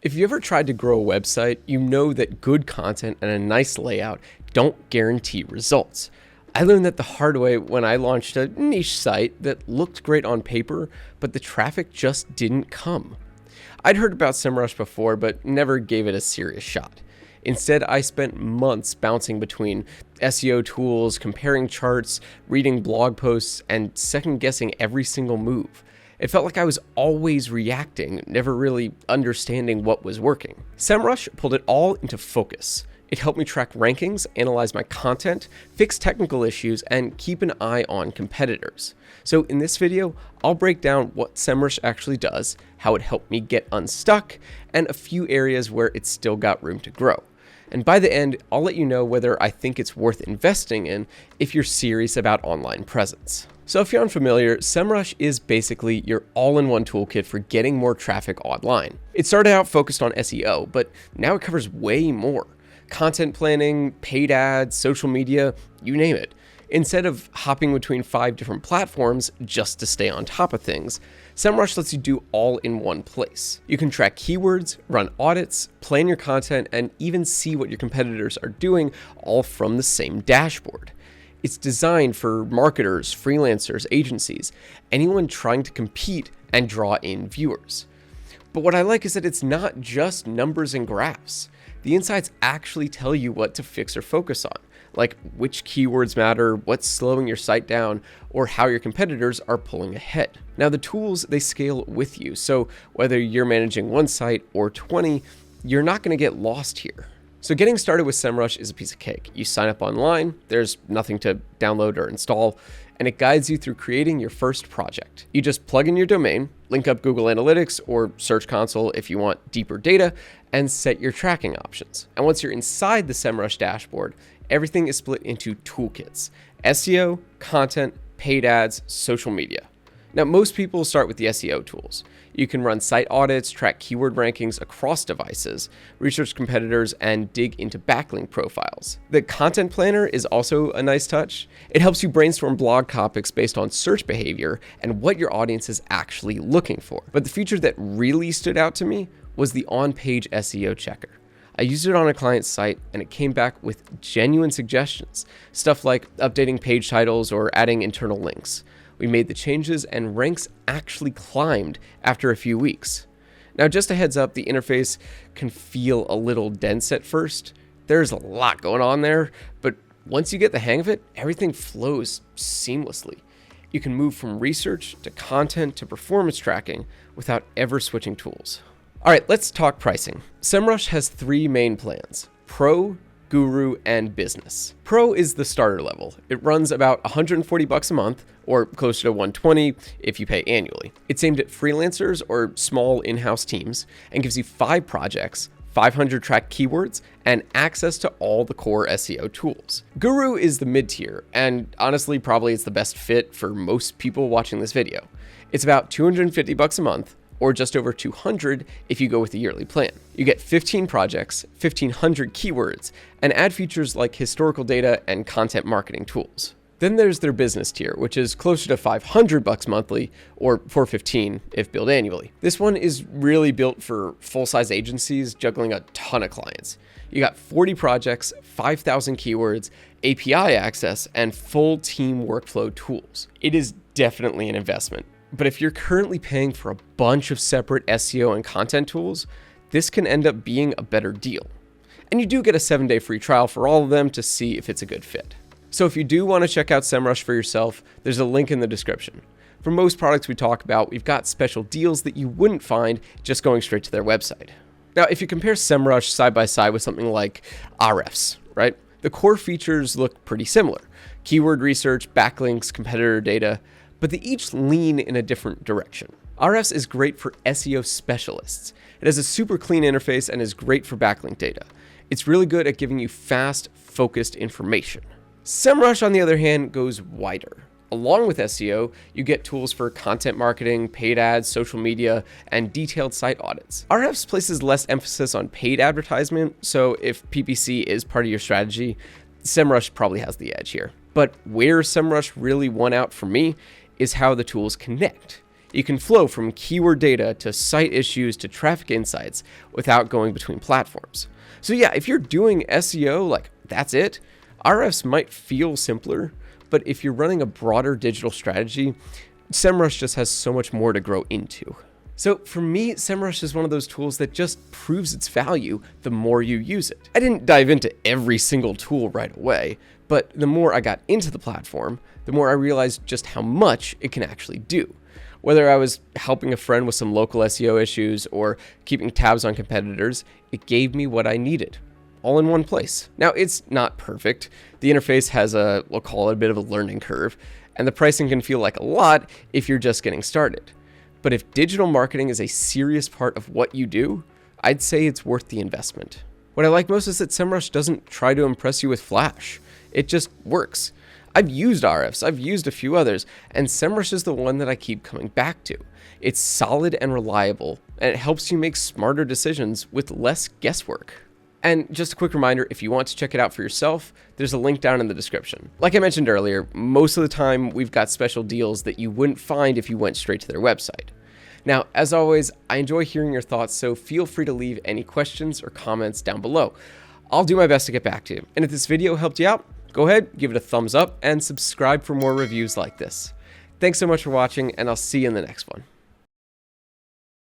If you ever tried to grow a website, you know that good content and a nice layout don't guarantee results. I learned that the hard way when I launched a niche site that looked great on paper, but the traffic just didn't come. I'd heard about Semrush before, but never gave it a serious shot. Instead, I spent months bouncing between SEO tools, comparing charts, reading blog posts, and second-guessing every single move. It felt like I was always reacting, never really understanding what was working. Semrush pulled it all into focus. It helped me track rankings, analyze my content, fix technical issues, and keep an eye on competitors. So in this video, I'll break down what Semrush actually does, how it helped me get unstuck, and a few areas where it's still got room to grow. And by the end, I'll let you know whether I think it's worth investing in if you're serious about online presence. So if you're unfamiliar, Semrush is basically your all-in-one toolkit for getting more traffic online. It started out focused on SEO, but now it covers way more. Content planning, paid ads, social media, you name it. Instead of hopping between 5 different platforms just to stay on top of things, Semrush lets you do all in one place. You can track keywords, run audits, plan your content, and even see what your competitors are doing all from the same dashboard. It's designed for marketers, freelancers, agencies, anyone trying to compete and draw in viewers. But what I like is that it's not just numbers and graphs. The insights actually tell you what to fix or focus on, like which keywords matter, what's slowing your site down, or how your competitors are pulling ahead. Now the tools, they scale with you, so whether you're managing one site or 20, you're not going to get lost here. So getting started with Semrush is a piece of cake. You sign up online, there's nothing to download or install, and it guides you through creating your first project. You just plug in your domain, link up Google Analytics or Search Console if you want deeper data, and set your tracking options. And once you're inside the Semrush dashboard, everything is split into toolkits: SEO, content, paid ads, social media. Now, most people start with the SEO tools. You can run site audits, track keyword rankings across devices, research competitors, and dig into backlink profiles. The content planner is also a nice touch. It helps you brainstorm blog topics based on search behavior and what your audience is actually looking for. But the feature that really stood out to me was the On-Page SEO Checker. I used it on a client's site and it came back with genuine suggestions, stuff like updating page titles or adding internal links. We made the changes and ranks actually climbed after a few weeks. Now, just a heads up, the interface can feel a little dense at first. There's a lot going on there, but once you get the hang of it, everything flows seamlessly. You can move from research to content to performance tracking without ever switching tools. All right, let's talk pricing. Semrush has 3 main plans: Pro, Guru, and Business. Pro is the starter level. It runs about $140 a month, or closer to $120 if you pay annually. It's aimed at freelancers or small in-house teams and gives you 5 projects, 500 tracked keywords, and access to all the core SEO tools. Guru is the mid-tier, and honestly, probably it's the best fit for most people watching this video. It's about $250 a month, or just over $200 if you go with the yearly plan. You get 15 projects, 1,500 keywords, and add features like historical data and content marketing tools. Then there's their business tier, which is closer to $500 monthly, or $415 if billed annually. This one is really built for full-size agencies juggling a ton of clients. You got 40 projects, 5,000 keywords, API access, and full team workflow tools. It is definitely an investment. But if you're currently paying for a bunch of separate SEO and content tools, this can end up being a better deal. And you do get a 7-day free trial for all of them to see if it's a good fit. So if you do want to check out Semrush for yourself, there's a link in the description. For most products we talk about, we've got special deals that you wouldn't find just going straight to their website. Now, if you compare Semrush side by side with something like Ahrefs, right? The core features look pretty similar: keyword research, backlinks, competitor data, but they each lean in a different direction. Ahrefs is great for SEO specialists. It has a super clean interface and is great for backlink data. It's really good at giving you fast, focused information. Semrush, on the other hand, goes wider. Along with SEO, you get tools for content marketing, paid ads, social media, and detailed site audits. Ahrefs places less emphasis on paid advertisement, so if PPC is part of your strategy, Semrush probably has the edge here. But where Semrush really won out for me is how the tools connect. You can flow from keyword data to site issues to traffic insights without going between platforms. So yeah, if you're doing SEO, like that's it, RFs might feel simpler, but if you're running a broader digital strategy, Semrush just has so much more to grow into. So for me, Semrush is one of those tools that just proves its value the more you use it. I didn't dive into every single tool right away, but the more I got into the platform, the more I realized just how much it can actually do. Whether I was helping a friend with some local SEO issues or keeping tabs on competitors, it gave me what I needed, all in one place. Now, it's not perfect. The interface has we'll call it a bit of a learning curve, and the pricing can feel like a lot if you're just getting started. But if digital marketing is a serious part of what you do, I'd say it's worth the investment. What I like most is that Semrush doesn't try to impress you with flash. It just works. I've used RFs, I've used a few others, and Semrush is the one that I keep coming back to. It's solid and reliable, and it helps you make smarter decisions with less guesswork. And just a quick reminder, if you want to check it out for yourself, there's a link down in the description. Like I mentioned earlier, most of the time we've got special deals that you wouldn't find if you went straight to their website. Now, as always, I enjoy hearing your thoughts, so feel free to leave any questions or comments down below. I'll do my best to get back to you. And if this video helped you out, go ahead, give it a thumbs up, and subscribe for more reviews like this. Thanks so much for watching, and I'll see you in the next one.